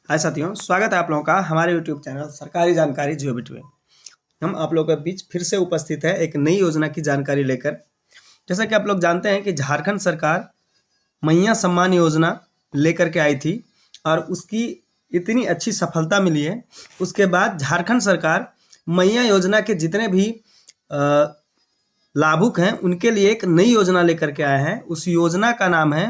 हाय साथियों, स्वागत है आप लोगों का हमारे YouTube चैनल सरकारी जानकारी जियोबिट में। हम आप लोगों के बीच फिर से उपस्थित है एक नई योजना की जानकारी लेकर। जैसा कि आप लोग जानते हैं कि झारखंड सरकार मैया सम्मान योजना लेकर के आई थी और उसकी इतनी अच्छी सफलता मिली है। उसके बाद झारखंड सरकार मैया योजना के जितने भी लाभुक हैं उनके लिए एक नई योजना लेकर के आए हैं। उस योजना का नाम है,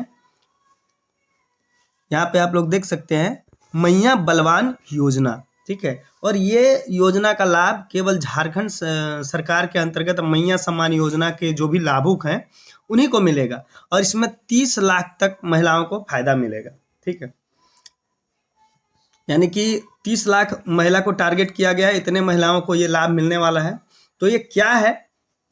यहाँ पे आप लोग देख सकते हैं, मैया बलवान योजना। ठीक है, और ये योजना का लाभ केवल झारखंड सरकार के अंतर्गत मैया सम्मान योजना के जो भी लाभुक हैं उन्हीं को मिलेगा और इसमें 30 लाख तक महिलाओं को फायदा मिलेगा। ठीक है, यानी कि 30 लाख महिला को टारगेट किया गया है, इतने महिलाओं को ये लाभ मिलने वाला है। तो ये क्या है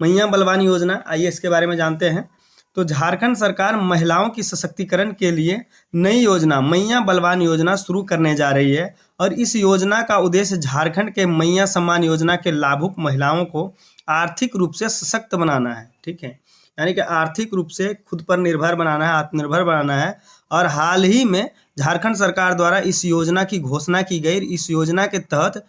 मैया बलवान योजना, आइए इसके बारे में जानते हैं। तो झारखंड सरकार महिलाओं की सशक्तिकरण के लिए नई योजना मैया बलवान योजना शुरू करने जा रही है और इस योजना का उद्देश्य झारखंड के मैया सम्मान योजना के लाभुक महिलाओं को आर्थिक रूप से सशक्त बनाना है। ठीक है, यानी कि आर्थिक रूप से खुद पर निर्भर बनाना है, आत्मनिर्भर बनाना है। और हाल ही में झारखंड सरकार द्वारा इस योजना की घोषणा की गई। इस योजना के तहत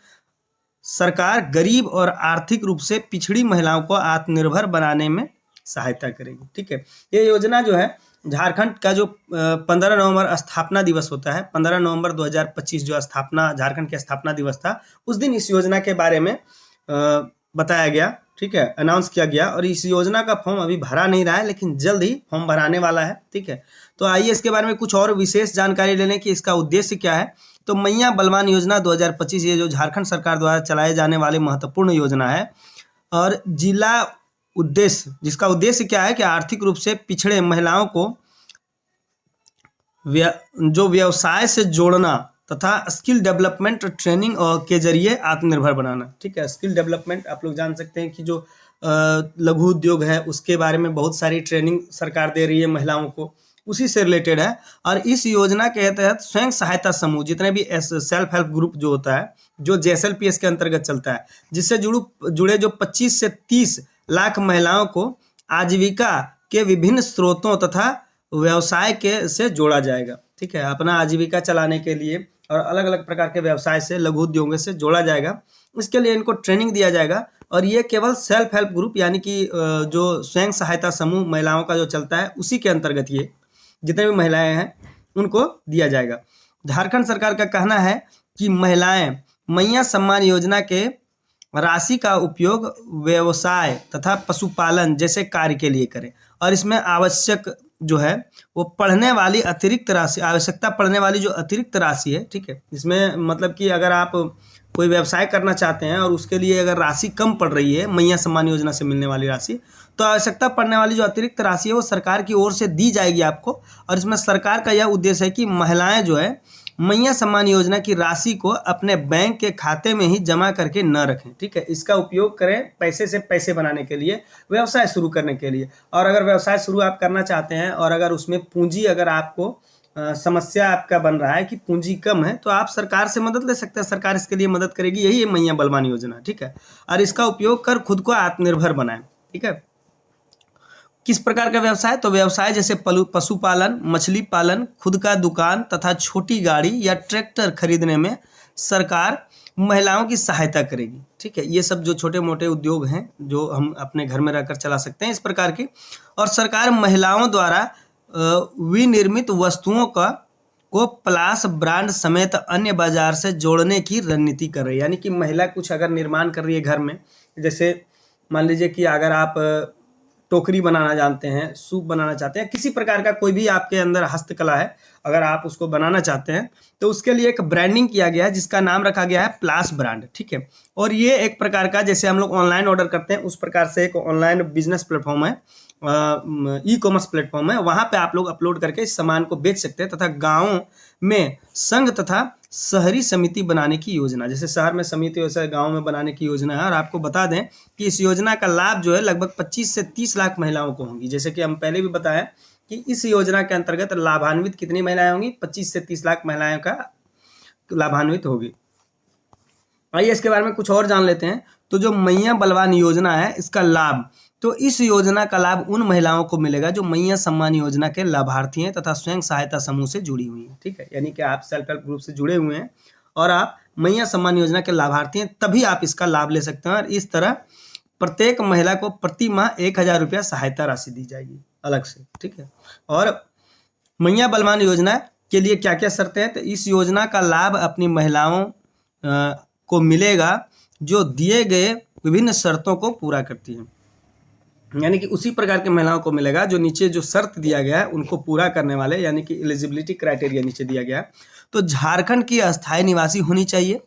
सरकार गरीब और आर्थिक रूप से पिछड़ी महिलाओं को आत्मनिर्भर बनाने में सहायता करेगी। ठीक है, ये योजना जो है झारखंड का जो 15 नवंबर स्थापना दिवस होता है, 15 नवंबर 2025 जो स्थापना झारखंड के स्थापना दिवस था, उस दिन इस योजना के बारे में बताया गया। ठीक है, अनाउंस किया गया और इस योजना का फॉर्म अभी भरा नहीं रहा है लेकिन जल्द ही फॉर्म भराने वाला है। ठीक है, तो आइए इसके बारे में कुछ और विशेष जानकारी ले लें कि इसका उद्देश्य क्या है। तो मैया बलवान योजना 2025 ये जो झारखंड सरकार द्वारा चलाए जाने वाली महत्वपूर्ण योजना है और जिला उद्देश्य, जिसका उद्देश्य क्या है कि आर्थिक रूप से पिछड़े महिलाओं को जो व्यवसाय से जोड़ना तथा स्किल डेवलपमेंट ट्रेनिंग के जरिए आत्मनिर्भर बनाना। ठीक है, स्किल डेवलपमेंट आप लोग जान सकते हैं कि जो लघु उद्योग है उसके बारे में बहुत सारी ट्रेनिंग सरकार दे रही है महिलाओं को, उसी से रिलेटेड है। और इस योजना के तहत स्वयं सहायता समूह, जितने भी सेल्फ हेल्प ग्रुप जो होता है, जो JSLPS के अंतर्गत चलता है, जिससे जुड़े जो 25 से 30 लाख महिलाओं को आजीविका के विभिन्न स्रोतों तथा व्यवसाय के से जोड़ा जाएगा। ठीक है, अपना आजीविका चलाने के लिए और अलग अलग प्रकार के व्यवसाय से, लघु उद्योगों से जोड़ा जाएगा। इसके लिए इनको ट्रेनिंग दिया जाएगा और ये केवल सेल्फ हेल्प ग्रुप यानी कि जो स्वयं सहायता समूह महिलाओं का जो चलता है उसी के अंतर्गत ये जितने भी महिलाएं हैं उनको दिया जाएगा। झारखंड सरकार का कहना है कि महिलाएं मैया सम्मान योजना के राशि का उपयोग व्यवसाय तथा पशुपालन जैसे कार्य के लिए करें और इसमें आवश्यक जो है वो पढ़ने वाली अतिरिक्त राशि, आवश्यकता पड़ने वाली जो अतिरिक्त राशि है। ठीक है, इसमें मतलब कि अगर आप कोई व्यवसाय करना चाहते हैं और उसके लिए अगर राशि कम पड़ रही है मैया सम्मान योजना से मिलने वाली राशि, तो आवश्यकता पड़ने वाली जो अतिरिक्त राशि है वो सरकार की ओर से दी जाएगी आपको। और इसमें सरकार का यह उद्देश्य है कि महिलाएं जो है मैया सम्मान योजना की राशि को अपने बैंक के खाते में ही जमा करके न रखें। ठीक है, इसका उपयोग करें पैसे से पैसे बनाने के लिए, व्यवसाय शुरू करने के लिए। और अगर व्यवसाय शुरू आप करना चाहते हैं और अगर उसमें पूंजी, अगर आपको समस्या आपका बन रहा है कि पूंजी कम है, तो आप सरकार से मदद ले सकते हैं, सरकार इसके लिए मदद करेगी। यही है मैया बलवान योजना। ठीक है, और इसका उपयोग कर खुद को आत्मनिर्भर बनाएं। ठीक है, किस प्रकार का व्यवसाय? तो व्यवसाय जैसे पशुपालन, मछली पालन, खुद का दुकान तथा छोटी गाड़ी या ट्रैक्टर खरीदने में सरकार महिलाओं की सहायता करेगी। ठीक है, ये सब जो छोटे मोटे उद्योग हैं जो हम अपने घर में रहकर चला सकते हैं, इस प्रकार की। और सरकार महिलाओं द्वारा विनिर्मित वस्तुओं को प्लास ब्रांड समेत अन्य बाजार से जोड़ने की रणनीति कर रही है। यानी कि महिला कुछ अगर निर्माण कर रही है घर में, जैसे मान लीजिए कि अगर आप टोकरी बनाना जानते हैं, सूप बनाना चाहते हैं, किसी प्रकार का कोई भी आपके अंदर हस्तकला है, अगर आप उसको बनाना चाहते हैं तो उसके लिए एक ब्रांडिंग किया गया है जिसका नाम रखा गया है प्लास ब्रांड। ठीक है, और ये एक प्रकार का, जैसे हम लोग ऑनलाइन ऑर्डर करते हैं उस प्रकार से एक ऑनलाइन बिजनेस प्लेटफॉर्म है, ई-कॉमर्स प्लेटफॉर्म है। वहाँ पे आप लोग अपलोड करके इस सामान को बेच सकते हैं तथा गाँवों में संघ तथा शहरी समिति बनाने की योजना, जैसे शहर में समिति वैसे गांव में बनाने की योजना है। और आपको बता दें कि इस योजना का लाभ जो है लगभग 25 से 30 लाख महिलाओं को होंगी। जैसे कि हम पहले भी बताया कि इस योजना के अंतर्गत लाभान्वित कितनी महिलाएं होंगी? 25 से 30 लाख महिलाओं का लाभान्वित होगी। आइए इसके बारे में कुछ और जान लेते हैं। तो जो मैया बलवान योजना है इसका लाभ तो इस योजना का लाभ उन महिलाओं को मिलेगा जो मैया सम्मान योजना के लाभार्थी हैं तथा स्वयं सहायता समूह से जुड़ी हुई हैं। ठीक है, यानी कि आप सेल्फ हेल्प ग्रुप से जुड़े हुए हैं और आप मैया सम्मान योजना के लाभार्थी हैं, तभी आप इसका लाभ ले सकते हैं। और इस तरह प्रत्येक महिला को प्रति माह 1,000 रुपया सहायता राशि दी जाएगी अलग से। ठीक है, और मैया बलवान योजना के लिए क्या क्या शर्तें हैं, तो इस योजना का लाभ अपनी महिलाओं को मिलेगा जो दिए गए विभिन्न शर्तों को पूरा करती हैं, यानी कि उसी प्रकार की महिलाओं को मिलेगा जो नीचे जो शर्त दिया गया है उनको पूरा करने वाले, यानी कि एलिजिबिलिटी क्राइटेरिया नीचे दिया गया है। तो झारखंड की अस्थायी निवासी होनी चाहिए,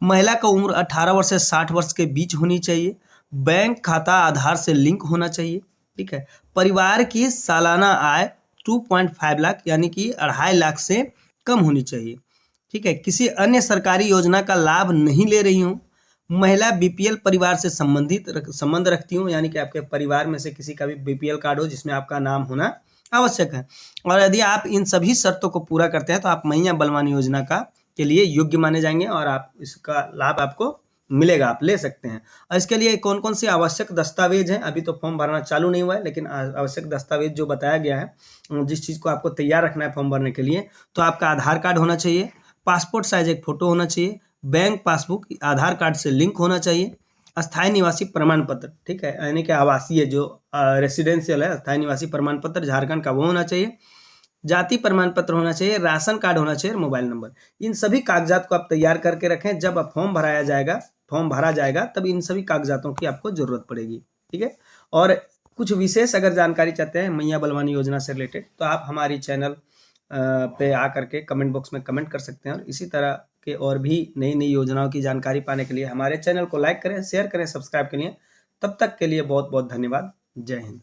महिला का उम्र 18 वर्ष से 60 वर्ष के बीच होनी चाहिए, बैंक खाता आधार से लिंक होना चाहिए। ठीक है, परिवार की सालाना आय 2.5 लाख यानी कि 2.5 लाख से कम होनी चाहिए। ठीक है, किसी अन्य सरकारी योजना का लाभ नहीं ले रही हूँ, महिला बीपीएल परिवार से संबंध रखती हूँ, यानी कि आपके परिवार में से किसी का भी बीपीएल कार्ड हो जिसमें आपका नाम होना आवश्यक है। और यदि आप इन सभी शर्तों को पूरा करते हैं तो आप मैया बलवान योजना का के लिए योग्य माने जाएंगे और आप इसका लाभ आपको मिलेगा, आप ले सकते हैं। और इसके लिए कौन कौन से आवश्यक दस्तावेज हैं, अभी तो फॉर्म भरना चालू नहीं हुआ है, लेकिन आवश्यक दस्तावेज जो बताया गया है, जिस चीज़ को आपको तैयार रखना है फॉर्म भरने के लिए, तो आपका आधार कार्ड होना चाहिए, पासपोर्ट साइज एक फोटो होना चाहिए, बैंक पासबुक आधार कार्ड से लिंक होना चाहिए, अस्थायी निवासी प्रमाण पत्र, ठीक है, यानी कि आवासीय जो रेसिडेंशियल है अस्थायी निवासी प्रमाण पत्र झारखंड का वो होना चाहिए, जाति प्रमाण पत्र होना चाहिए, राशन कार्ड होना चाहिए, मोबाइल नंबर। इन सभी कागजात को आप तैयार करके रखें, जब आप फॉर्म भरा जाएगा तब इन सभी कागजातों की आपको जरूरत पड़ेगी। ठीक है, और कुछ विशेष अगर जानकारी चाहते हैं मैया बलवान योजना से रिलेटेड तो आप हमारी चैनल पे आकर के कमेंट बॉक्स में कमेंट कर सकते हैं। और इसी तरह के और भी नई नई योजनाओं की जानकारी पाने के लिए हमारे चैनल को लाइक करें, शेयर करें, सब्सक्राइब करें। तब तक के लिए बहुत बहुत धन्यवाद। जय हिंद।